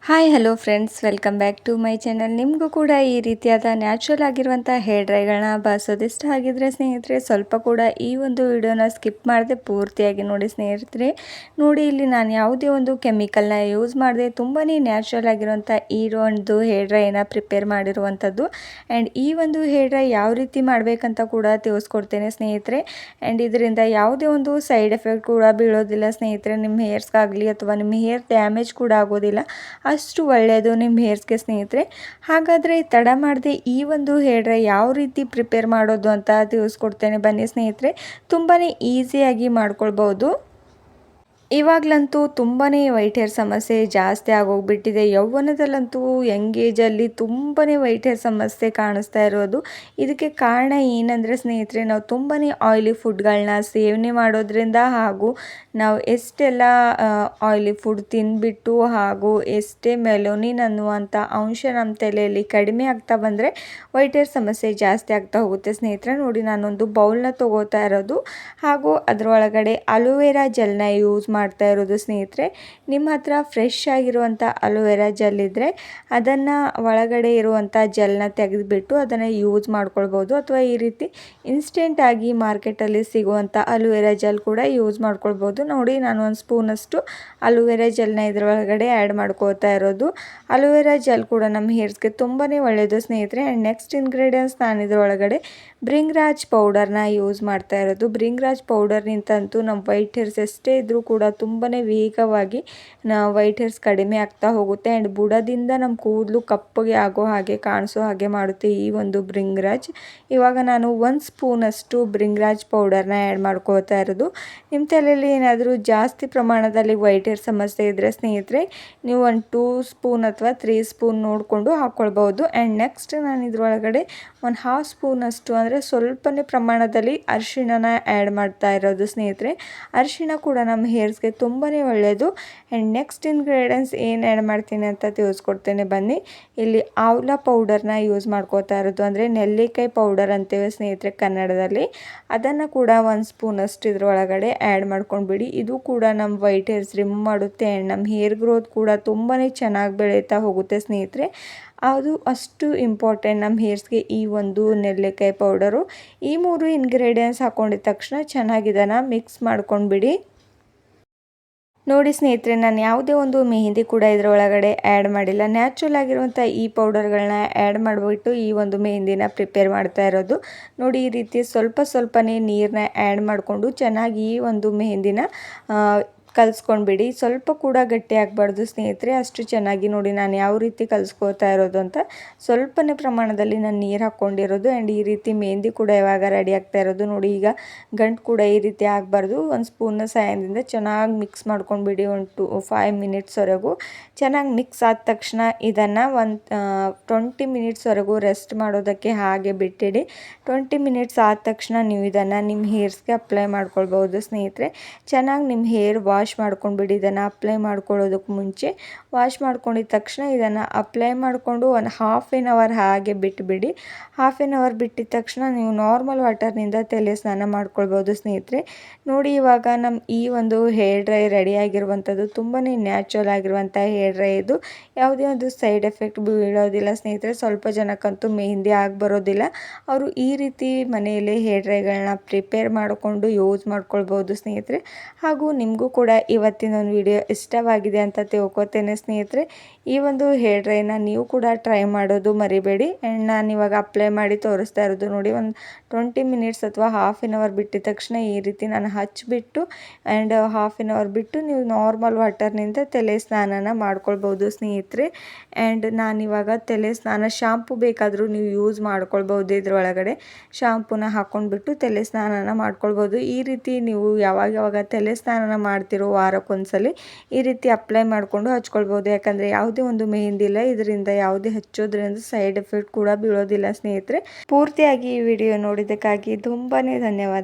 Hi hello friends, welcome back to my channel. ನಿಮಗೂ ಕೂಡ ಈ ರೀತಿಯಾದ ನ್ಯಾಚುರಲ್ ಆಗಿರುವಂಥ ಹೇರ್ ಡ್ರೈಗಳನ್ನ ಬಳಸೋದು ಇಷ್ಟ ಆಗಿದ್ರೆ ಸ್ನೇಹಿತರೆ, ಸ್ವಲ್ಪ ಕೂಡ ಈ ಒಂದು ವಿಡಿಯೋನ ಸ್ಕಿಪ್ ಮಾಡದೆ ಪೂರ್ತಿಯಾಗಿ ನೋಡಿ ಸ್ನೇಹಿತರೆ. ನೋಡಿ, ಇಲ್ಲಿ ನಾನು ಯಾವುದೇ ಒಂದು ಕೆಮಿಕಲ್ನ ಯೂಸ್ ಮಾಡದೆ ತುಂಬಾ ನ್ಯಾಚುರಲ್ ಆಗಿರುವಂಥ ಈ ಒಂದು ಹೇರ್ ಡ್ರೈನ ಪ್ರಿಪೇರ್ ಮಾಡಿರುವಂಥದ್ದು. ಆ್ಯಂಡ್ ಈ ಒಂದು ಹೇರ್ ಡ್ರೈ ಯಾವ ರೀತಿ ಮಾಡಬೇಕಂತ ಕೂಡ ತಿಳಿಸ್ಕೊಡ್ತೇನೆ ಸ್ನೇಹಿತರೆ. ಆ್ಯಂಡ್ ಇದರಿಂದ ಯಾವುದೇ ಒಂದು ಸೈಡ್ ಎಫೆಕ್ಟ್ ಕೂಡ ಬೀಳೋದಿಲ್ಲ ಸ್ನೇಹಿತರೆ. ನಿಮ್ಮ ಹೇರ್ಸ್ಗಾಗಲಿ ಅಥವಾ ನಿಮ್ಮ ಹೇರ್ ಡ್ಯಾಮೇಜ್ ಕೂಡ ಆಗೋದಿಲ್ಲ, ಅಷ್ಟು ಒಳ್ಳೆಯದು ನಿಮ್ಮ ಹೇರ್ಸ್ಗೆ ಸ್ನೇಹಿತರೆ. ಹಾಗಾದರೆ ತಡ ಮಾಡದೆ ಈ ಒಂದು ಹೇರ್ ಡ್ರೈ ಯಾವ ರೀತಿ ಪ್ರಿಪೇರ್ ಮಾಡೋದು ಅಂತ ತಿಳಿಸ್ಕೊಡ್ತೇನೆ ಬನ್ನಿ ಸ್ನೇಹಿತರೆ. ತುಂಬಾ ಈಸಿಯಾಗಿ ಮಾಡ್ಕೊಳ್ಬೋದು. ಇವಾಗಲಂತೂ ತುಂಬಾ ವೈಟ್ ಹೇರ್ ಸಮಸ್ಯೆ ಜಾಸ್ತಿ ಆಗೋಗ್ಬಿಟ್ಟಿದೆ. ಯೌವನದಲ್ಲಂತೂ ಯಂಗ್ ಏಜಲ್ಲಿ ತುಂಬಾ ವೈಟ್ ಹೇರ್ ಸಮಸ್ಯೆ ಕಾಣಿಸ್ತಾ ಇರೋದು. ಇದಕ್ಕೆ ಕಾರಣ ಏನಂದರೆ ಸ್ನೇಹಿತರೆ, ನಾವು ತುಂಬಾ ಆಯಿಲಿ ಫುಡ್ಗಳನ್ನ ಸೇವನೆ ಮಾಡೋದ್ರಿಂದ ಹಾಗೂ ನಾವು ಎಷ್ಟೆಲ್ಲ ಆಯಿಲಿ ಫುಡ್ ತಿಂದ್ಬಿಟ್ಟು ಹಾಗೂ ಎಷ್ಟೇ ಮೆಲೋನಿನ್ ಅನ್ನುವಂಥ ಅಂಶ ನಮ್ಮ ತಲೆಯಲ್ಲಿ ಕಡಿಮೆ ಆಗ್ತಾ ಬಂದರೆ ವೈಟ್ ಹೇರ್ ಸಮಸ್ಯೆ ಜಾಸ್ತಿ ಆಗ್ತಾ ಹೋಗುತ್ತೆ ಸ್ನೇಹಿತರೆ. ನೋಡಿ, ನಾನೊಂದು ಬೌಲ್ನ ತೊಗೋತಾ ಇರೋದು ಹಾಗೂ ಅದರೊಳಗಡೆ ಅಲೋವೆರಾ ಜೆಲ್ನ ಯೂಸ್ ಮಾಡ್ತಾ ಇರೋದು ಸ್ನೇಹಿತರೆ. ನಿಮ್ಮ ಹತ್ರ ಫ್ರೆಶ್ ಆಗಿರುವಂಥ ಅಲೋವೆರಾ ಜೆಲ್ ಇದ್ದರೆ ಅದನ್ನು ಒಳಗಡೆ ಇರುವಂಥ ಜೆಲ್ನ ತೆಗೆದುಬಿಟ್ಟು ಅದನ್ನು ಯೂಸ್ ಮಾಡ್ಕೊಳ್ಬೋದು, ಅಥವಾ ಈ ರೀತಿ ಇನ್ಸ್ಟೆಂಟಾಗಿ ಮಾರ್ಕೆಟಲ್ಲಿ ಸಿಗುವಂಥ ಅಲೋವೆರಾ ಜೆಲ್ ಕೂಡ ಯೂಸ್ ಮಾಡ್ಕೊಳ್ಬೋದು. ನೋಡಿ, ನಾನು ಒಂದು ಸ್ಪೂನಷ್ಟು ಅಲೋವೆರಾ ಜೆಲ್ನ ಇದರೊಳಗಡೆ ಆ್ಯಡ್ ಮಾಡ್ಕೋತಾ ಇರೋದು. ಅಲೋವೆರಾ ಜೆಲ್ ಕೂಡ ನಮ್ಮ ಹೇರ್ಸ್ಗೆ ತುಂಬಾ ಒಳ್ಳೆಯದು ಸ್ನೇಹಿತರೆ. ಆ್ಯಂಡ್ ನೆಕ್ಸ್ಟ್ ಇಂಗ್ರೀಡಿಯೆಂಟ್ಸ್ ನಾನು ಇದರೊಳಗಡೆ ಬ್ರಿಂಗ್ರಾಜ್ ಪೌಡರ್ನ ಯೂಸ್ ಮಾಡ್ತಾ ಇರೋದು. ಬ್ರಿಂಗ್ರಾಜ್ ಪೌಡರ್ನಿಂತಂತೂ ನಮ್ಮ ವೈಟ್ ಹೇರ್ಸ್ ಎಷ್ಟೇ ಇದ್ದರೂ ಕೂಡ ತುಂಬಾ ವೇಗವಾಗಿ ವೈಟ್ ಹೇರ್ಸ್ ಕಡಿಮೆ ಆಗ್ತಾ ಹೋಗುತ್ತೆ. ಆ್ಯಂಡ್ ಬುಡದಿಂದ ನಮ್ಮ ಕೂದಲು ಕಪ್ಪಗೆ ಆಗೋ ಹಾಗೆ ಕಾಣಿಸೋ ಹಾಗೆ ಮಾಡುತ್ತೆ ಈ ಒಂದು ಬ್ರಿಂಗ್ರಾಜ್. ಇವಾಗ ನಾನು 1 ಸ್ಪೂನಷ್ಟು ಬ್ರಿಂಗ್ರಾಜ್ ಪೌಡರ್ನ ಆ್ಯಡ್ ಮಾಡ್ಕೋತಾ ಇರೋದು. ನಿಮ್ಮ ತಲೆಯಲ್ಲಿ ಏನಾದರೂ ಜಾಸ್ತಿ ಪ್ರಮಾಣದಲ್ಲಿ ವೈಟ್ ಹೇರ್ ಸಮಸ್ಯೆ ಇದ್ದರೆ ಸ್ನೇಹಿತರೆ, ನೀವು ಒಂದು 2 ಸ್ಪೂನ್ ಅಥವಾ 3 ಸ್ಪೂನ್ ನೋಡಿಕೊಂಡು ಹಾಕ್ಕೊಳ್ಬೋದು. ಆ್ಯಂಡ್ ನೆಕ್ಸ್ಟ್ ನಾನು ಇದರೊಳಗಡೆ 1/2 ಸ್ಪೂನಷ್ಟು ಅಂದರೆ ಸ್ವಲ್ಪನೇ ಪ್ರಮಾಣದಲ್ಲಿ ಅರಿಶಿಣನ ಆ್ಯಡ್ ಮಾಡ್ತಾ ಇರೋದು ಸ್ನೇಹಿತರೆ. ಅರಿಶಿಣ ಕೂಡ ನಮ್ಮ ಹೇರ್ಸ್ಗೆ ತುಂಬಾ ಒಳ್ಳೆಯದು. ಆ್ಯಂಡ್ ನೆಕ್ಸ್ಟ್ ಇಂಗ್ರೀಡಿಯೆಂಟ್ಸ್ ಏನು ಆ್ಯಡ್ ಮಾಡ್ತೀನಿ ಅಂತ ತಿಳಿಸ್ಕೊಡ್ತೇನೆ ಬನ್ನಿ. ಇಲ್ಲಿ ಆವ್ಲ ಪೌಡರ್ನ ಯೂಸ್ ಮಾಡ್ಕೋತಾ ಇರೋದು, ಅಂದರೆ ನೆಲ್ಲಿಕಾಯಿ ಪೌಡರ್ ಅಂತೇವೆ ಸ್ನೇಹಿತರೆ ಕನ್ನಡದಲ್ಲಿ. ಅದನ್ನು ಕೂಡ 1 ಸ್ಪೂನಷ್ಟು ಇದರೊಳಗಡೆ ಆ್ಯಡ್ ಮಾಡ್ಕೊಂಡ್ಬಿಡಿ. ಇದು ಕೂಡ ನಮ್ಮ ವೈಟ್ ಹೇರ್ಸ್ ರಿಮೂವ್ ಮಾಡುತ್ತೆ ಆ್ಯಂಡ್ ನಮ್ಮ ಹೇರ್ ಗ್ರೋತ್ ಕೂಡ ತುಂಬಾ ಚೆನ್ನಾಗಿ ಬೆಳೀತಾ ಹೋಗುತ್ತೆ ಸ್ನೇಹಿತರೆ. ಅದು ಅಷ್ಟು ಇಂಪಾರ್ಟೆಂಟ್ ನಮ್ಮ ಹೇರ್ಸ್ಗೆ ಈ ಒಂದು ನೆಲ್ಲಿಕಾಯಿ ಪೌಡರು. ಈ 3 ಇಂಗ್ರೀಡಿಯೆಂಟ್ಸ್ ಹಾಕ್ಕೊಂಡಿದ ತಕ್ಷಣ ಚೆನ್ನಾಗಿ ಇದನ್ನು ಮಿಕ್ಸ್ ಮಾಡ್ಕೊಂಡ್ಬಿಡಿ. ನೋಡಿ ಸ್ನೇಹಿತರೆ, ನಾನು ಯಾವುದೇ ಒಂದು ಮೆಹಂದಿ ಕೂಡ ಇದರೊಳಗಡೆ ಆ್ಯಡ್ ಮಾಡಿಲ್ಲ. ನ್ಯಾಚುರಲ್ ಆಗಿರುವಂಥ ಈ ಪೌಡರ್ಗಳನ್ನ ಆ್ಯಡ್ ಮಾಡಿಬಿಟ್ಟು ಈ ಒಂದು ಮೆಹಂದಿನ ಪ್ರಿಪೇರ್ ಮಾಡ್ತಾ ಇರೋದು. ನೋಡಿ, ಈ ರೀತಿ ಸ್ವಲ್ಪನೇ ನೀರನ್ನ ಆ್ಯಡ್ ಮಾಡಿಕೊಂಡು ಚೆನ್ನಾಗಿ ಈ ಒಂದು ಮೆಹಂದಿನ ಕಲಿಸ್ಕೊಂಡ್ಬಿಡಿ. ಸ್ವಲ್ಪ ಕೂಡ ಗಟ್ಟಿ ಆಗಬಾರ್ದು ಸ್ನೇಹಿತರೆ, ಅಷ್ಟು ಚೆನ್ನಾಗಿ. ನೋಡಿ, ನಾನು ಯಾವ ರೀತಿ ಕಲಿಸ್ಕೋತಾ ಇರೋದು ಅಂತ. ಸ್ವಲ್ಪನೇ ಪ್ರಮಾಣದಲ್ಲಿ ನಾನು ನೀರು ಹಾಕ್ಕೊಂಡಿರೋದು. ಆ್ಯಂಡ್ ಈ ರೀತಿ ಮೆಹಂದಿ ಕೂಡ ಇವಾಗ ರೆಡಿ ಆಗ್ತಾ ಇರೋದು. ನೋಡಿ, ಈಗ ಗಂಟು ಕೂಡ ಈ ರೀತಿ ಆಗಬಾರ್ದು. 1 ಸ್ಪೂನ್ನ ಸಹಾಯದಿಂದ ಚೆನ್ನಾಗಿ ಮಿಕ್ಸ್ ಮಾಡ್ಕೊಂಡ್ಬಿಡಿ. 5 ಮಿನಿಟ್ಸ್ವರೆಗೂ ಚೆನ್ನಾಗಿ ಮಿಕ್ಸ್ ಆದ ತಕ್ಷಣ ಇದನ್ನು 20 ಮಿನಿಟ್ಸ್ವರೆಗೂ ರೆಸ್ಟ್ ಮಾಡೋದಕ್ಕೆ ಹಾಗೆ ಬಿಟ್ಟಿಡಿ. 20 ಮಿನಿಟ್ಸ್ ಆದ ತಕ್ಷಣ ನೀವು ಇದನ್ನು ನಿಮ್ಮ ಹೇರ್ಸ್ಗೆ ಅಪ್ಲೈ ಮಾಡ್ಕೊಳ್ಬೋದು ಸ್ನೇಹಿತರೆ. ಚೆನ್ನಾಗಿ ನಿಮ್ಮ ಹೇರ್ ವಾಶ್ ಮಾಡ್ಕೊಂಡ್ಬಿಡಿ. ಇದನ್ನು ಅಪ್ಲೈ ಮಾಡ್ಕೊಳ್ಳೋದಕ್ಕೆ ಮುಂಚೆ ವಾಶ್ ಮಾಡ್ಕೊಂಡಿದ ತಕ್ಷಣ ಇದನ್ನು ಅಪ್ಲೈ ಮಾಡಿಕೊಂಡು 1/2 ಅವರ್ ಹಾಗೆ ಬಿಟ್ಟುಬಿಡಿ. 1/2 ಅವರ್ ಬಿಟ್ಟಿದ ತಕ್ಷಣ ನೀವು ನಾರ್ಮಲ್ ವಾಟರ್ನಿಂದ ತಲೆ ಸ್ನಾನ ಮಾಡ್ಕೊಳ್ಬೋದು ಸ್ನೇಹಿತರೆ. ನೋಡಿ, ಇವಾಗ ನಮ್ಮ ಈ ಒಂದು ಹೇರ್ ಡ್ರೈ ರೆಡಿಯಾಗಿರುವಂಥದ್ದು ತುಂಬಾ ನ್ಯಾಚುರಲ್ ಆಗಿರುವಂಥ ಹೇರ್ ಡ್ರೈ ಇದು. ಯಾವುದೇ ಒಂದು ಸೈಡ್ ಎಫೆಕ್ಟ್ ಬೀಳೋದಿಲ್ಲ ಸ್ನೇಹಿತರೆ. ಸ್ವಲ್ಪ ಜನಕ್ಕಂತೂ ಮೆಹಂದಿ ಆಗಿ ಬರೋದಿಲ್ಲ. ಅವರು ಈ ರೀತಿ ಮನೆಯಲ್ಲೇ ಹೇರ್ ಡ್ರೈಗಳನ್ನ ಪ್ರಿಪೇರ್ ಮಾಡಿಕೊಂಡು ಯೂಸ್ ಮಾಡ್ಕೊಳ್ಬೋದು ಸ್ನೇಹಿತರೆ. ಹಾಗೂ ನಿಮಗೂ ಕೂಡ ಇವತ್ತಿನ ಒಂದು ವಿಡಿಯೋ ಇಷ್ಟವಾಗಿದೆ ಅಂತ ತಿಳ್ಕೊತೇನೆ ಸ್ನೇಹಿತರೆ. ಈ ಒಂದು ಹೇರ್ ಡ್ರೈನ ನೀವು ಕೂಡ ಟ್ರೈ ಮಾಡೋದು ಮರಿಬೇಡಿ. ಆ್ಯಂಡ್ ನಾನು ಇವಾಗ ಅಪ್ಲೈ ಮಾಡಿ ತೋರಿಸ್ತಾ ಇರೋದು. ನೋಡಿ, ಒಂದು 20 ಮಿನಿಟ್ಸ್ ಅಥವಾ 1/2 ಅವರ್ ಬಿಟ್ಟಿದ ತಕ್ಷಣ ಈ ರೀತಿ ನಾನು ಹಚ್ಚಿಬಿಟ್ಟು ಆ್ಯಂಡ್ 1/2 ಅವರ್ ಬಿಟ್ಟು ನೀವು ನಾರ್ಮಲ್ ವಾಟರ್ನಿಂದ ತಲೆ ಸ್ನಾನನ ಮಾಡ್ಕೊಳ್ಬೋದು ಸ್ನೇಹಿತರೆ. ಆ್ಯಂಡ್ ನಾನಿವಾಗ ತಲೆ ಸ್ನಾನ ಶಾಂಪು ಬೇಕಾದರೂ ನೀವು ಯೂಸ್ ಮಾಡ್ಕೊಳ್ಬೋದು. ಇದರೊಳಗಡೆ ಶಾಂಪೂನ ಹಾಕ್ಕೊಂಡ್ಬಿಟ್ಟು ತಲೆ ಸ್ನಾನನ ಮಾಡ್ಕೊಳ್ಬೋದು. ಈ ರೀತಿ ನೀವು ಯಾವಾಗ ತಲೆ ಸ್ನಾನನ ಮಾಡ್ತಿರೋ ವಾರಕ್ಕೊಂದ್ಸಲಿ ಈ ರೀತಿ ಅಪ್ಲೈ ಮಾಡಿಕೊಂಡು ಹಚ್ಕೊಳ್ಬೋದು. ಯಾಕಂದರೆ ಯಾವುದೇ ಒಂದು ಮೆಹಂದಿ ಇಲ್ಲ, ಇದರಿಂದ ಯಾವುದೇ ಹಚ್ಚೋದ್ರಿಂದ ಸೈಡ್ ಎಫೆಕ್ಟ್ ಕೂಡ ಬೀಳೋದಿಲ್ಲ ಸ್ನೇಹಿತರೆ. ಪೂರ್ತಿಯಾಗಿ ಈ ವಿಡಿಯೋ ನೋಡಿದ್ದಕ್ಕಾಗಿ ತುಂಬಾ ಧನ್ಯವಾದ.